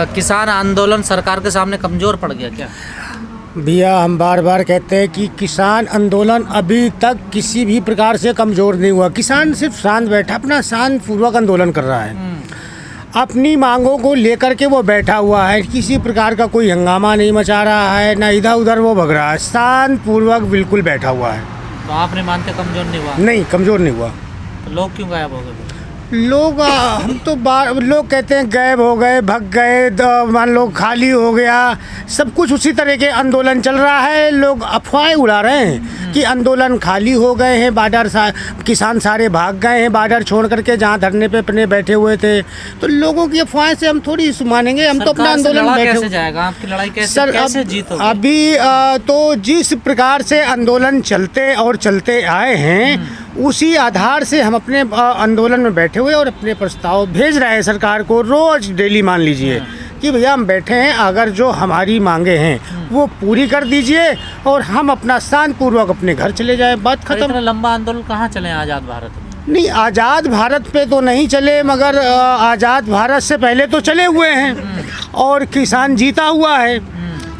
किसान आंदोलन सरकार के सामने कमजोर पड़ गया क्या? भैया, हम बार बार कहते हैं कि किसान आंदोलन अभी तक किसी भी प्रकार से कमज़ोर नहीं हुआ। किसान सिर्फ शांत बैठा, अपना शांत पूर्वक आंदोलन कर रहा है। अपनी मांगों को लेकर के वो बैठा हुआ है, किसी प्रकार का कोई हंगामा नहीं मचा रहा है, ना इधर उधर वो भग रहा है, शांत पूर्वक बिल्कुल बैठा हुआ है। तो आपने मानते कमजोर नहीं हुआ? नहीं, कमज़ोर नहीं हुआ। तो लोग क्यों गायब हो गए? लोग कहते हैं गायब हो गए, भग गए, मान लो खाली हो गया, सब कुछ उसी तरह के आंदोलन चल रहा है। लोग अफवाहें उड़ा रहे हैं कि आंदोलन खाली हो गए हैं, किसान सारे भाग गए हैं बॉर्डर छोड़ करके, जहाँ धरने पे अपने बैठे हुए थे। तो लोगों की अफवाहें से हम थोड़ी मानेंगे, हम तो अपना आंदोलन कैसे जाएगा? आपकी लड़ाई कैसे जीतोगे? अभी तो जिस प्रकार से आंदोलन चलते आए हैं, उसी आधार से हम अपने आंदोलन में बैठे हुए और अपने प्रस्ताव भेज रहे हैं सरकार को। रोज डेली मान लीजिए कि भैया हम बैठे हैं, अगर जो हमारी मांगे हैं वो पूरी कर दीजिए और हम अपना शांतिपूर्वक अपने घर चले जाए, बात खत्म। इतना लंबा आंदोलन कहाँ चले आज़ाद भारत में? नहीं, आज़ाद भारत पे तो नहीं चले, मगर आज़ाद भारत से पहले तो चले हुए हैं और किसान जीता हुआ है।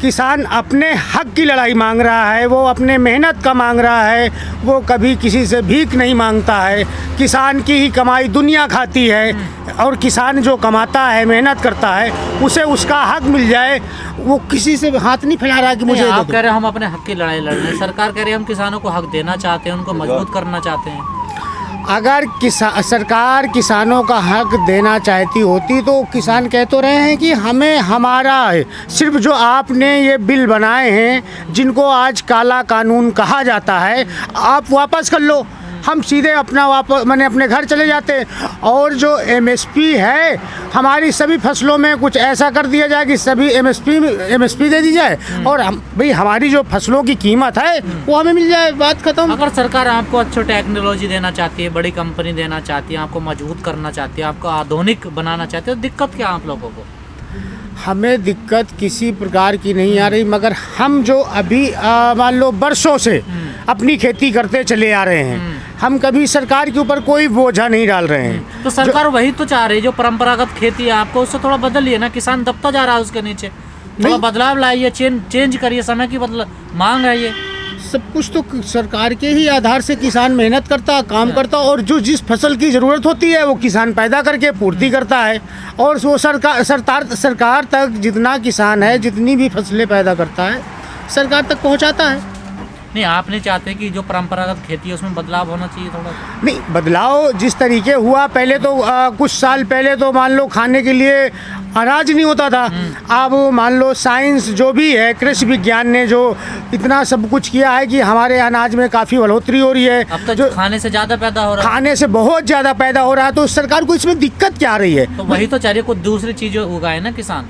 किसान अपने हक की लड़ाई मांग रहा है, वो अपने मेहनत का मांग रहा है, वो कभी किसी से भीख नहीं मांगता है। किसान की ही कमाई दुनिया खाती है और किसान जो कमाता है, मेहनत करता है, उसे उसका हक मिल जाए। वो किसी से हाथ नहीं फैला रहा कि मुझे आप कह रहे हैं हम अपने हक की लड़ाई लड़ रहे हैं, सरकार कह रही है हम किसानों को हक देना चाहते हैं, उनको मजबूत करना चाहते हैं। अगर सरकार किसानों का हक देना चाहती होती तो किसान कह तो रहे हैं कि हमें हमारा है। सिर्फ जो आपने ये बिल बनाए हैं, जिनको आज काला कानून कहा जाता है, आप वापस कर लो, हम सीधे अपने घर चले जाते। और जो MSP है, हमारी सभी फसलों में कुछ ऐसा कर दिया जाए कि सभी MSP दे दी जाए और हमारी जो फसलों की कीमत है वो हमें मिल जाए, बात खत्म। अगर सरकार आपको अच्छी टेक्नोलॉजी देना चाहती है, बड़ी कंपनी देना चाहती है, आपको मजबूत करना चाहती है, आपको आधुनिक बनाना चाहती है, तो दिक्कत क्या आप लोगों को? हमें दिक्कत किसी प्रकार की नहीं आ रही, मगर हम जो अभी मान लो बरसों से अपनी खेती करते चले आ रहे हैं, हम कभी सरकार के ऊपर कोई बोझा नहीं डाल रहे हैं। तो सरकार वही तो चाह रही है, जो परंपरागत खेती है आपको उससे थोड़ा बदलिए ना, किसान दबता जा रहा है उसके नीचे, थोड़ा बदलाव लाइए, चेंज करिए, समय की मांग है ये। सब कुछ तो सरकार के ही आधार से किसान मेहनत करता, काम करता, और जो जिस फसल की ज़रूरत होती है वो किसान पैदा करके पूर्ति करता है, और वो सरकार तक जितना किसान है, जितनी भी फसलें पैदा करता है, सरकार तक पहुंचाता है। नहीं, आप नहीं चाहते कि जो परंपरागत खेती है उसमें बदलाव होना चाहिए थोड़ा? नहीं, बदलाव जिस तरीके हुआ पहले तो कुछ साल पहले तो मान लो खाने के लिए अनाज नहीं होता था। अब मान लो साइंस जो भी है, कृषि विज्ञान ने जो इतना सब कुछ किया है कि हमारे अनाज में काफ़ी बढ़ोतरी हो रही है। अब तो जो खाने से ज़्यादा पैदा हो रहा है, खाने से बहुत ज़्यादा पैदा हो रहा है, तो सरकार को इसमें दिक्कत क्या आ रही है? तो वही तो चाहिए, कुछ दूसरी चीज़ें उगाए ना किसान,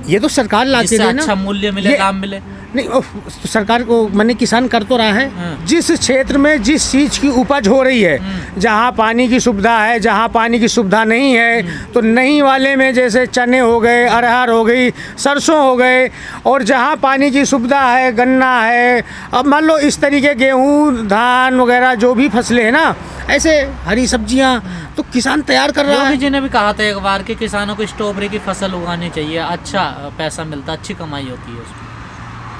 ये तो सरकार ला के देना, अच्छा मूल्य मिले, दाम मिले। नहीं, तो सरकार को मैंने किसान कर तो रहा है। जिस क्षेत्र में जिस चीज़ की उपज हो रही है, जहाँ पानी की सुविधा है, जहाँ पानी की सुविधा नहीं है, तो नहीं वाले में जैसे चने हो गए, अरहर हो गई, सरसों हो गए, और जहाँ पानी की सुविधा है, गन्ना है, अब मान लो इस तरीके गेहूँ, धान वगैरह जो भी फसलें हैं ना, ऐसे हरी सब्जियाँ तो किसान तैयार कर रहा है। योगी जी ने भी कहा था एक बार कि किसानों को स्ट्रॉबेरी की फसल उगानी चाहिए, अच्छा पैसा मिलता, अच्छी कमाई होती है उसमें।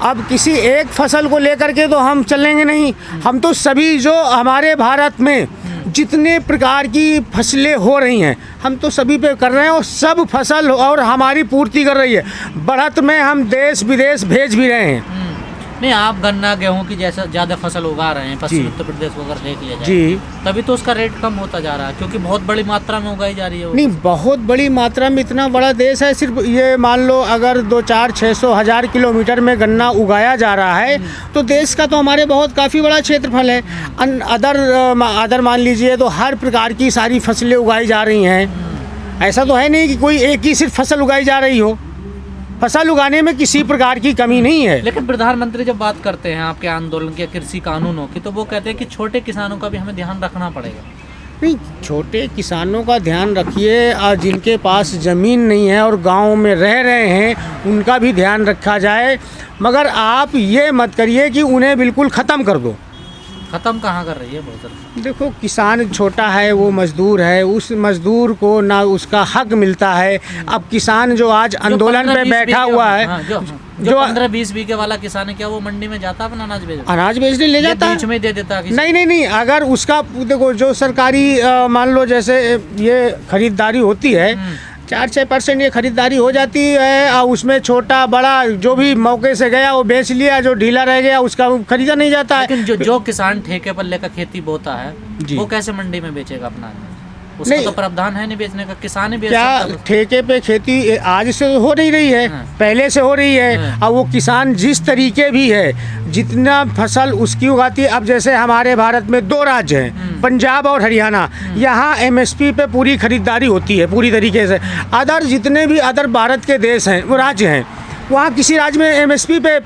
अब किसी एक फसल को लेकर के तो हम चलेंगे नहीं, हम तो सभी जो हमारे भारत में जितने प्रकार की फसलें हो रही हैं, हम तो सभी पे कर रहे हैं, और सब फसल और हमारी पूर्ति कर रही है। बढ़त में हम देश विदेश भेज भी रहे हैं। नहीं, आप गन्ना गेहूं की जैसा ज़्यादा फसल उगा रहे हैं, पश्चिम उत्तर प्रदेश को अगर देख लिया जाए जी, तभी तो उसका रेट कम होता जा रहा है, क्योंकि बहुत बड़ी मात्रा में उगाई जा रही है। नहीं, बहुत बड़ी मात्रा में, इतना बड़ा देश है, सिर्फ ये मान लो अगर 2-4-600,000 किलोमीटर में गन्ना उगाया जा रहा है, तो देश का तो हमारे बहुत काफ़ी बड़ा क्षेत्रफल है। अदर मान लीजिए तो हर प्रकार की सारी फसलें उगाई जा रही हैं। ऐसा तो है नहीं कि कोई एक ही सिर्फ फसल उगाई जा रही हो। फसल उगाने में किसी प्रकार की कमी नहीं है। लेकिन प्रधानमंत्री जब बात करते हैं आपके आंदोलन के कृषि कानूनों की, तो वो कहते हैं कि छोटे किसानों का भी हमें ध्यान रखना पड़ेगा। नहीं, छोटे किसानों का ध्यान रखिए, जिनके पास ज़मीन नहीं है और गांव में रह रहे हैं उनका भी ध्यान रखा जाए, मगर आप ये मत करिए कि उन्हें बिल्कुल ख़त्म कर दो। खत्म कहाँ कर रही है बहुत सारा। देखो, किसान छोटा है, वो मजदूर है, उस मजदूर को ना उसका हक मिलता है। अब किसान जो आज आंदोलन पे बैठा हुआ है, हाँ, जो 15-20 बीघे वाला किसान है, क्या वो मंडी में जाता अपना अनाज बेचने ले जाता है? बीच में दे देता है? नहीं, अगर उसका देखो, जो सरकारी मान लो जैसे ये खरीदारी होती है, 4-6% ये खरीदारी हो जाती है, और उसमें छोटा बड़ा जो भी मौके से गया वो बेच लिया, जो ढीला रह गया उसका खरीदा नहीं जाता है। लेकिन जो किसान ठेके पर लेकर खेती बोता है, वो कैसे मंडी में बेचेगा अपना अनाज? उसका तो प्रावधान है नहीं बेचने का, किसान ही बेच क्या सकता है। ठेके पे खेती आज से हो नहीं रही है, पहले से हो रही है। और वो किसान जिस तरीके भी है, जितना फसल उसकी उगाती है, अब जैसे हमारे भारत में 2 राज्य हैं, पंजाब और हरियाणा, यहाँ MSP पे पूरी खरीदारी होती है पूरी तरीके से। अदर जितने भी अदर भारत के देश हैं, वो राज्य हैं, वहाँ किसी राज्य में MSP पे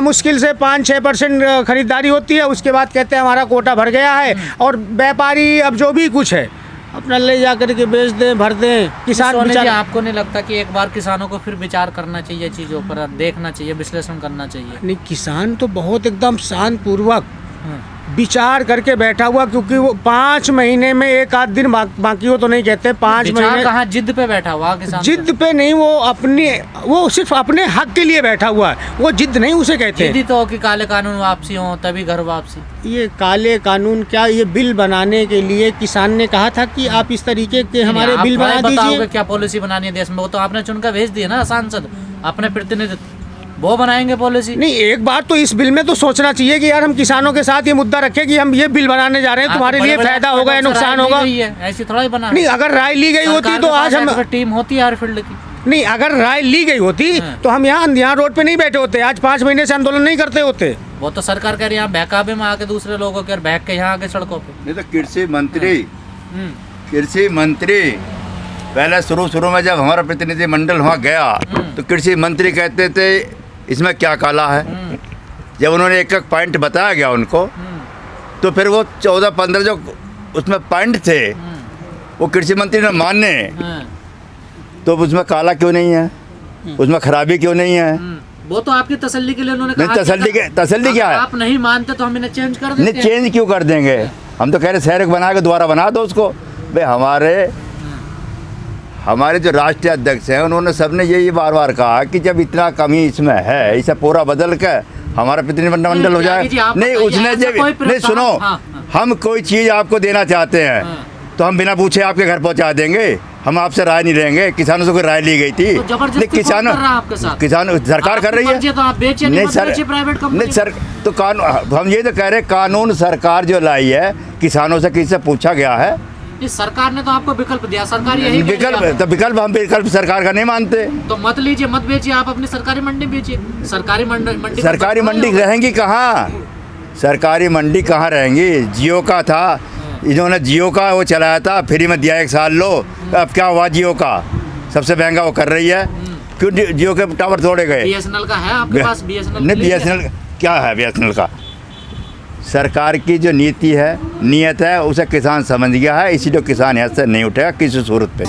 मुश्किल से 5-6% खरीदारी होती है। उसके बाद कहते हैं हमारा कोटा भर गया है, और व्यापारी अब जो भी कुछ है अपना ले जा करके बेच दें, भर दें। किसान जी, आपको नहीं लगता कि एक बार किसानों को फिर विचार करना चाहिए, चीज़ों पर देखना चाहिए, विश्लेषण करना चाहिए? नहीं, किसान तो बहुत एकदम शांत पूर्वक विचार करके बैठा हुआ, क्योंकि वो 5 महीने में एक आध दिन बाकी हो तो नहीं कहते, 5 महीने कहाँ जिद पे बैठा हुआ किसान? जिद पे नहीं, वो सिर्फ अपने हक के लिए बैठा हुआ है, वो जिद नहीं उसे कहते हैं। जिद तो कि काले कानून वापसी हो तभी घर वापसी। ये काले कानून क्या, ये बिल बनाने के लिए किसान ने कहा था कि आप इस तरीके के हमारे बिल बना दीजिए। क्या पॉलिसी बनानी है देश में, वो तो आपने चुनकर भेज दिया ना सांसद, अपने प्रतिनिधित्व, वो बनाएंगे पॉलिसी। नहीं, एक बार तो इस बिल में तो सोचना चाहिए कि यार हम किसानों के साथ ये मुद्दा रखें कि हम ये बिल बनाने जा रहे हैं, तुम्हारे लिए फायदा होगा या नुकसान होगा। ऐसी थोड़ा ही बना। नहीं, अगर राय ली गई होती तो आज हम टीम होती है हर फील्ड की। नहीं, अगर राय ली गई होती तो हम यहाँ रोड पे नहीं बैठे होते, आज 5 महीने से आंदोलन नहीं करते होते। वो तो सरकार कह रही है यहाँ बहकावे में आके दूसरे लोगों के, और बहक के यहाँ आके सड़कों पे। नहीं तो कृषि मंत्री पहले शुरू में जब हमारा प्रतिनिधि मंडल वहाँ गया तो कृषि मंत्री कहते थे इसमें क्या काला है। जब उन्होंने एक पॉइंट बताया गया उनको, तो फिर वो 14-15 जो उसमें पॉइंट थे वो कृषि मंत्री ने माने, तो उसमें काला क्यों नहीं है, उसमें खराबी क्यों नहीं है? वो तो आपकी तसल्ली के लिए उन्होंने कहा। नहीं, तसल्ली क्या है? आप नहीं मानते तो हम इन्हें चेंज कर देंगे। नहीं, चेंज क्यों कर देंगे? हम तो कह रहे शहर बना के दोबारा बना दो उसको। भाई हमारे जो राष्ट्रीय अध्यक्ष हैं उन्होंने सबने यही बार कहा कि जब इतना कमी इसमें है, इसे पूरा बदल के हमारा प्रतिनिधिमंडल हो जाए। नहीं, उसने जब नहीं सुनो, हम कोई चीज़ आपको देना चाहते हैं तो हम बिना पूछे आपके घर पहुंचा देंगे, हम आपसे राय नहीं लेंगे। किसानों से कोई राय ली गई थी, किसान सरकार कर रही है। नहीं सर, नहीं सर, तो कानून हम ये तो कह रहे, कानून सरकार जो लाई है, किसानों से किसी से पूछा गया है? इस सरकार ने तो आपको विकल्प दिया, सरकार यही विकल्प हम विकल्प सरकार का नहीं मानते। तो मत लीजिए, मत बेचिए, आप अपनी सरकारी मंडी बेचिए। सरकारी मंडी रहेंगी कहाँ? सरकारी मंडी कहाँ रहेंगी? जियो का था, इन्होंने जियो का वो चलाया था, फ्री में दिया 1 साल लो। अब क्या हुआ? जियो का सबसे महंगा वो कर रही है, क्यों जियो के टावर तोड़े गए? BSNL का है आपके पास? नहीं, BSNL क्या है? BSNL का सरकार की जो नीति है, नियत है, उसे किसान समझ गया है, इसीलिए किसान यहाँ से नहीं उठेगा किसी सूरत पे।